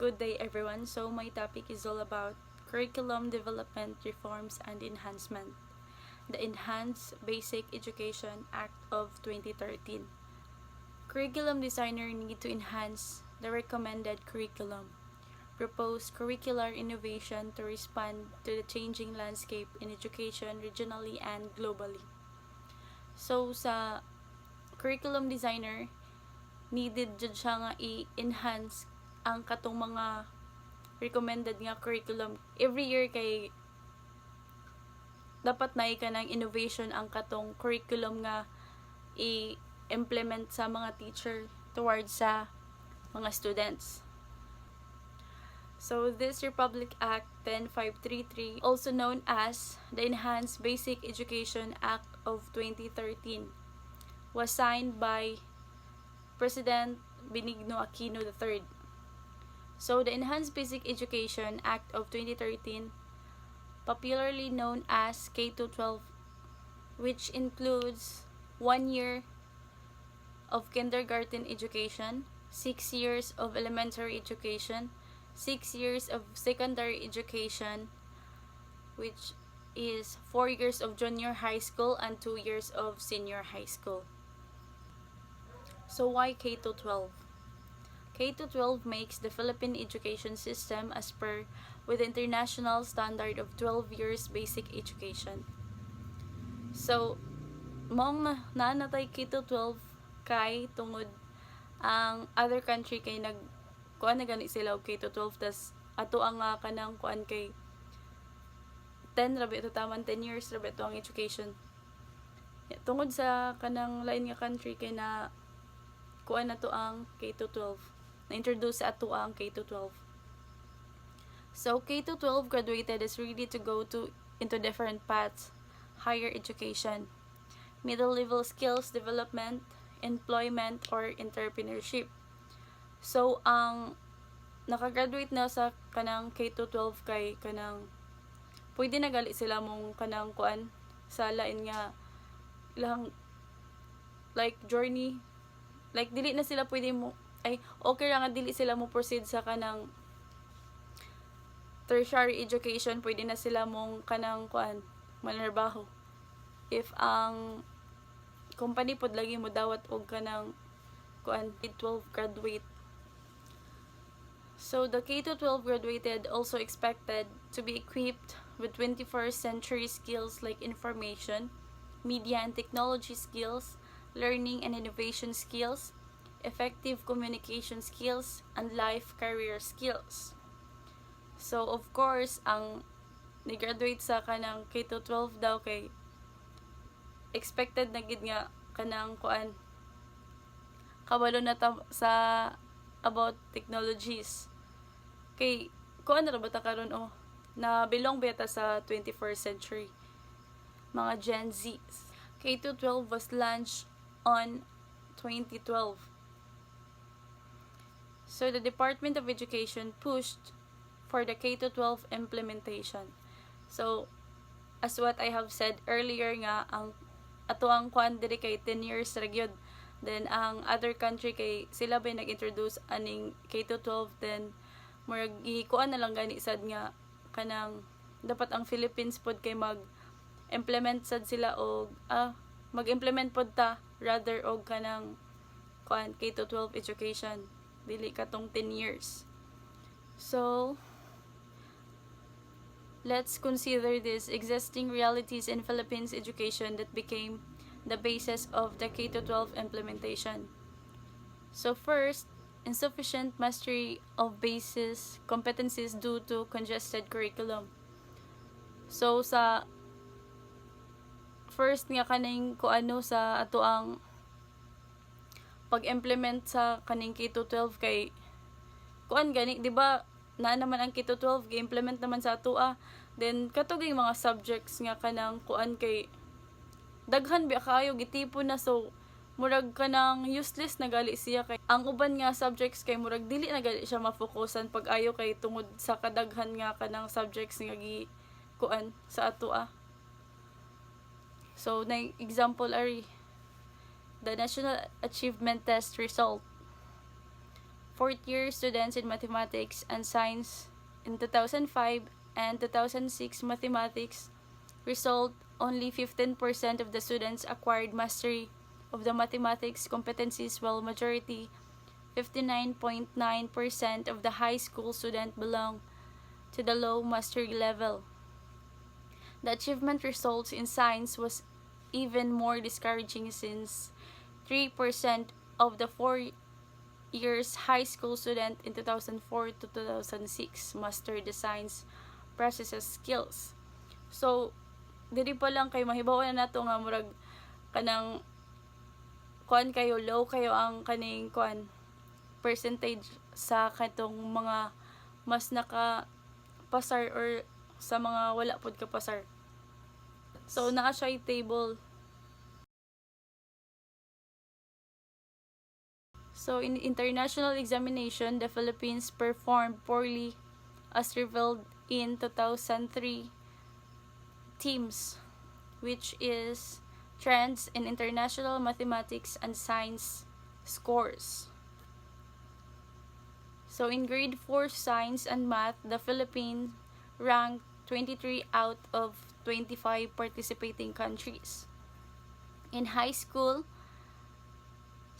Good day everyone. So my topic is all about curriculum development reforms and enhancement. The Enhanced Basic Education Act of 2013. Curriculum designer need to enhance the recommended curriculum, propose curricular innovation to respond to the changing landscape in education regionally and globally. So sa curriculum designer, needed jud siya nga i-enhance ang katong mga recommended nga curriculum. Every year kay dapat na ka ng innovation ang katong curriculum nga i-implement sa mga teacher towards sa mga students. So this Republic Act 10533, also known as the Enhanced Basic Education Act of 2013, was signed by President Benigno Aquino III. So the Enhanced Basic Education Act of 2013, popularly known as K-12, which includes 1 year of kindergarten education, 6 years of elementary education, 6 years of secondary education, which is 4 years of junior high school and 2 years of senior high school. So why K-12? K-12 makes the Philippine education system as per with the international standard of 12 years basic education. So, maong naanatay K-12 kay tungod ang other country kay kuan na gani sila og K-12 tas ato ang kanang kuan kay 10 rabi ito taman 10 years rabi ito ang education. Tungod sa kanang lain nga country kay na kuan na to ang K-12. Na-introduce sa ato ang K-12. So, K-12 graduated is ready to go into different paths. Higher education, middle level skills development, employment, or entrepreneurship. So, ang nakagraduate na sa kanang K-12 kay kanang pwede na gali sila mong kanang kuan sa lain nga ilang like journey, like dili na sila pwede mo okay ra nga dili sila mo proceed sa kanang tertiary education, pwede na sila mong kanang kuan manarbaho if ang company pod lagi mo dawat og kanang kuan K-12 graduate. So the K-12 graduated also expected to be equipped with 21st century skills like information, media and technology skills, learning and innovation skills, effective communication skills, and life career skills. So, of course, ang ni-graduate sa kanang K-12 daw kay expected na gid nga kanang kuan kabalo na sa about technologies. Kay kuan na ba ta karon na belong beta sa 21st century. Mga Gen Z. K-12 was launched on 2012. So the Department of Education pushed for the K-12 implementation. So, as what I have said earlier nga, ang ato ang kuan diri kay 10 years ra gyud. Then ang other country kay sila ba nag-introduce aning K-12, then murag gikuan na lang gani sad nga kanang dapat ang Philippines pod kay mag-implement sad sila og mag-implement pod ta rather og kanang kuan K-12 education dili katong 10 years. So, let's consider these existing realities in Philippines education that became the basis of the K-12 implementation. So first, insufficient mastery of basis competencies due to congested curriculum. So sa first nga kaning kuano sa ato ang pag-implement sa kaning K-12 kay kuan gani, di ba? Na naman ang K-12 gi-implement naman sa ato then katong mga subjects nga kanang kuan kay daghan biya kaayo gitipo na, so murag kanang useless na gali siya kay ang uban nga subjects kay murag dili na gali siya mafokusan pag ayo kay tungod sa kadaghan nga kanang subjects nga gi kuan sa ato So na example ari the National Achievement Test result fourth-year students in mathematics and science in 2005 and 2006 mathematics result, only 15% of the students acquired mastery of the mathematics competencies, while majority, 59.9% of the high school student belong to the low mastery level. The achievement results in science was even more discouraging, since 3% of the 4 years high school student in 2004 to 2006 mastered the science processes skills. So, diri pa lang kay mahibaw na nato nga murag kanang kuan kayo, low kayo ang kaning kuan percentage sa katong mga mas nakapasar or sa mga wala pod ka pasar. So naa siya table. So in international examination, the Philippines performed poorly as revealed in 2003 TIMSS, which is Trends in International Mathematics and Science Scores. So in grade 4 science and math, the Philippines ranked 23 out of 25 participating countries. In high school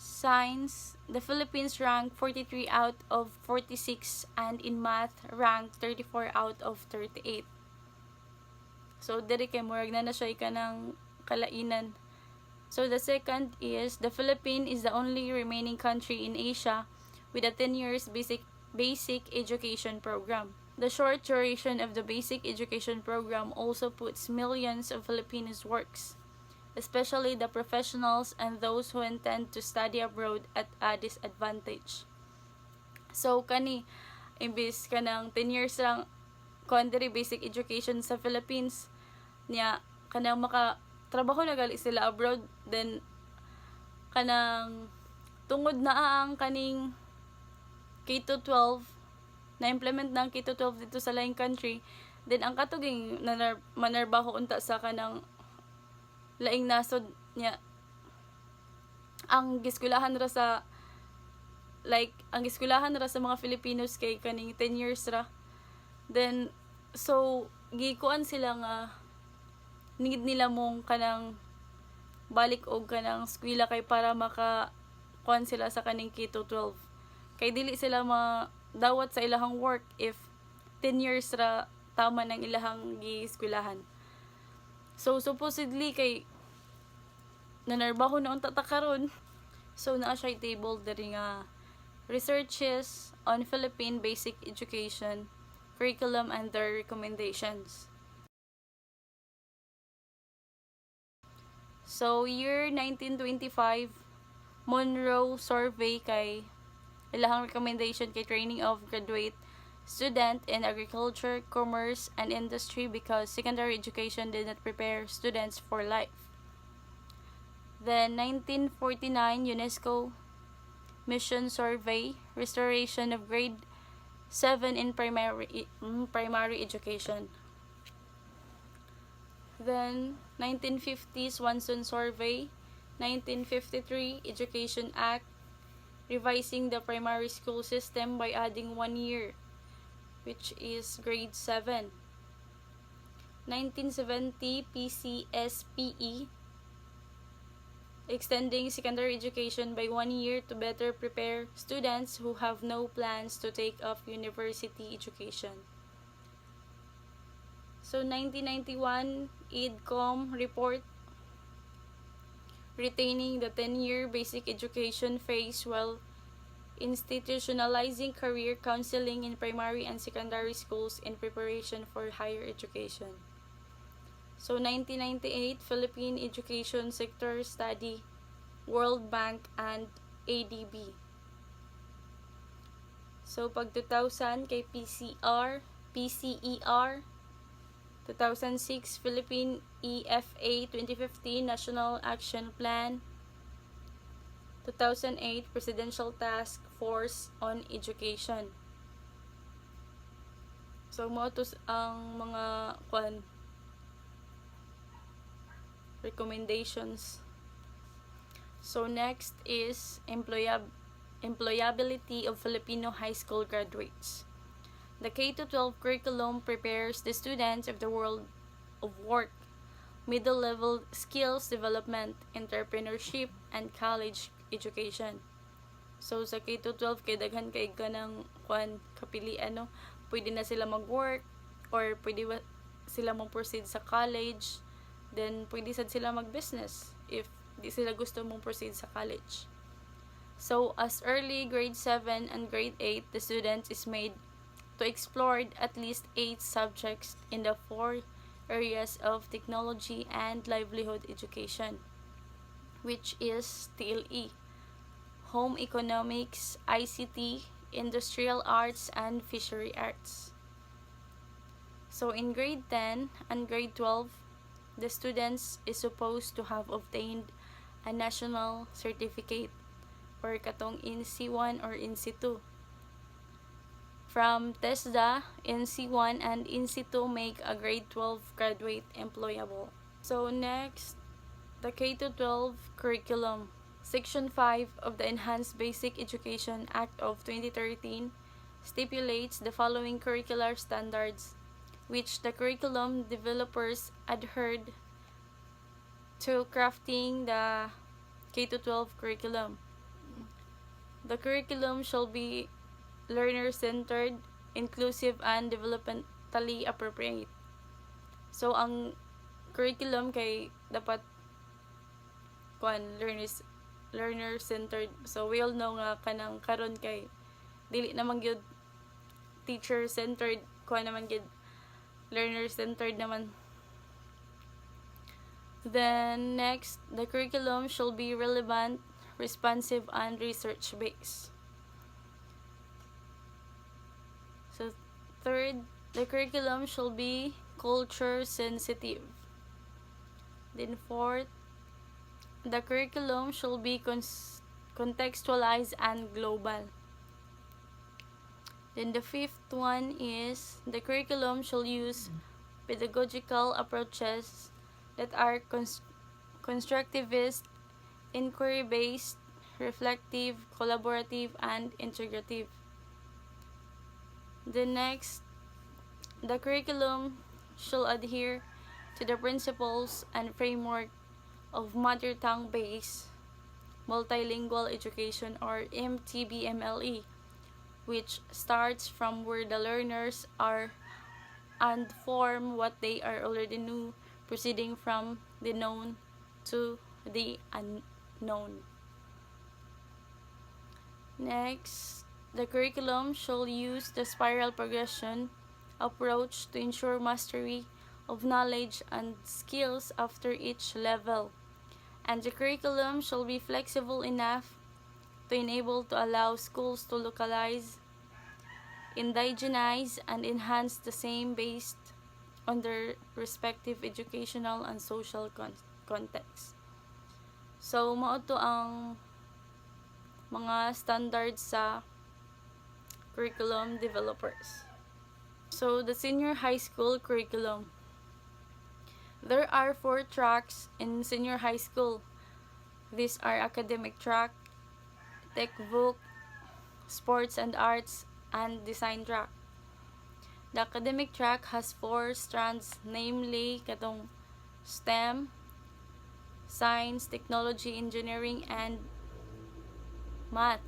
science, the Philippines ranked 43 out of 46, and in math ranked 34 out of 38. So diri kay murag na siya kanang kalainan. So the second is the Philippines is the only remaining country in Asia with a 10 years basic education program. The short duration of the basic education program also puts millions of Filipinos works, especially the professionals and those who intend to study abroad, at a disadvantage. So kani imbis kanang 10 years lang country basic education sa Philippines niya, kanang makatrabaho na gali sila abroad, then kanang tungod na ang kaning K-12 na implement ng K-12 dito sa laing country, then ang katuging manarbaho unta sa kanang laing nasod niya, ang giskwelahan ra sa ang giskwelahan ra sa mga Filipinos kay kaning 10 years ra. Then so gikuan sila nga need nila mong kanang balik og kanang eskwela kay para maka kuan sila sa kaning K-12. Kay dili sila dawat sa ilahang work if 10 years ra tama ng ilahang gi-eskwelahan. So supposedly kay nanarbaho na unta ta karon. So naa siya table diri nga researches on Philippine basic education curriculum and their recommendations. So year 1925 Monroe survey kay ilahang recommendation kay training of graduate student in agriculture, commerce, and industry because secondary education did not prepare students for life. Then 1949 UNESCO Mission Survey, restoration of grade 7 in primary education. Then 1950s Swanson Survey, 1953 Education Act, revising the primary school system by adding 1 year, which is grade 7. 1970 PCSPE, extending secondary education by 1 year to better prepare students who have no plans to take up university education. So 1991 EDCOM report, retaining the 10-year basic education phase while institutionalizing career counseling in primary and secondary schools in preparation for higher education. So 1998 Philippine Education Sector Study, World Bank and ADB. So pag 2000 kay PCER, 2006 Philippine EFA 2015 National Action Plan, 2008 Presidential Task Force on Education. So mo to ang mga recommendations. So next is employability of Filipino high school graduates. The K-12 curriculum prepares the students of the world of work, middle-level skills development, entrepreneurship, and college education. So, sa K-12, kay daghan kay ganang kapilian, no? Pwede na sila mag-work, or pwede sila mag-proceed sa college, then pwede sad sila mag-business if di sila gusto mong proceed sa college. So, as early grade 7 and grade 8, the students is made to explore at least 8 subjects in the 4 areas of technology and livelihood education, which is TLE, home economics, ICT, industrial arts, and fishery arts. So in grade 10 and grade 12, the students is supposed to have obtained a national certificate or katong INSEE 1 or INSEE 2. From TESDA, INSEE 1 and INSEE 2 make a grade 12 graduate employable. So next, the K-12 curriculum. Section 5 of the Enhanced Basic Education Act of 2013 stipulates the following curricular standards, which the curriculum developers adhered to crafting the K-12 curriculum. The curriculum shall be learner-centered, inclusive, and developmentally appropriate. So, ang curriculum kay dapat learner-centered. So, we all know nga kanang karon kay dili naman gyud teacher-centered, naman gyud learner-centered naman. Then, next, the curriculum shall be relevant, responsive, and research-based. So, third, the curriculum shall be culture sensitive. Then fourth, the curriculum shall be contextualized and global. Then the fifth one is the curriculum shall use pedagogical approaches that are constructivist, inquiry-based, reflective, collaborative, and integrative. The next, the curriculum shall adhere to the principles and framework of mother tongue-based multilingual education or MTBMLE, which starts from where the learners are and form what they are already knew, proceeding from the known to the unknown. Next, the curriculum shall use the spiral progression approach to ensure mastery of knowledge and skills after each level, and the curriculum shall be flexible enough to enable to allow schools to localize, indigenize, and enhance the same based on their respective educational and social context. So, mao to ang mga standards sa curriculum developers. So, the senior high school curriculum. There are 4 tracks in senior high school. These are academic track, tech book, sports and arts, and design track. The academic track has 4 strands, namely katong STEM, science, technology, engineering, and math.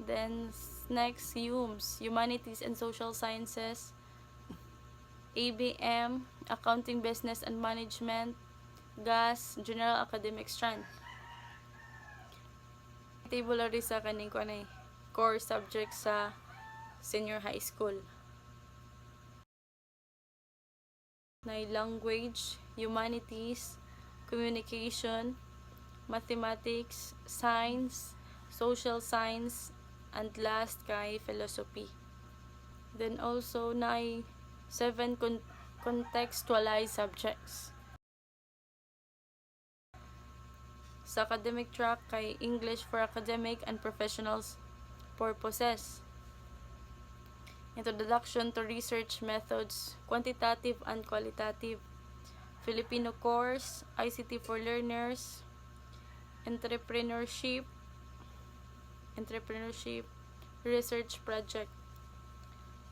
Then next, humanities and social sciences, ABM, accounting, business and management, GAS, general academic strand. Table rin sa kaning core subjects sa senior high school. Na language, humanities, communication, mathematics, science, social science, and last kay philosophy. Then also na 7 contextualized subjects. Sa academic track kay English for academic and professionals purposes. Introduction to research methods, quantitative and qualitative. Filipino course, ICT for learners, entrepreneurship, entrepreneurship, research project.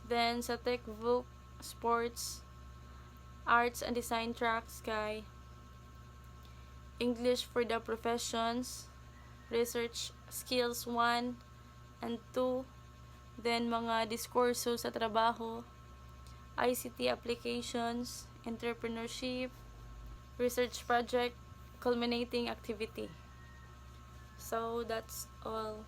Then sa tech book, sports, arts and design track, Sky, English for the professions, research skills 1 and 2, then mga diskurso sa trabaho, ICT applications, entrepreneurship, research project, culminating activity. So that's all.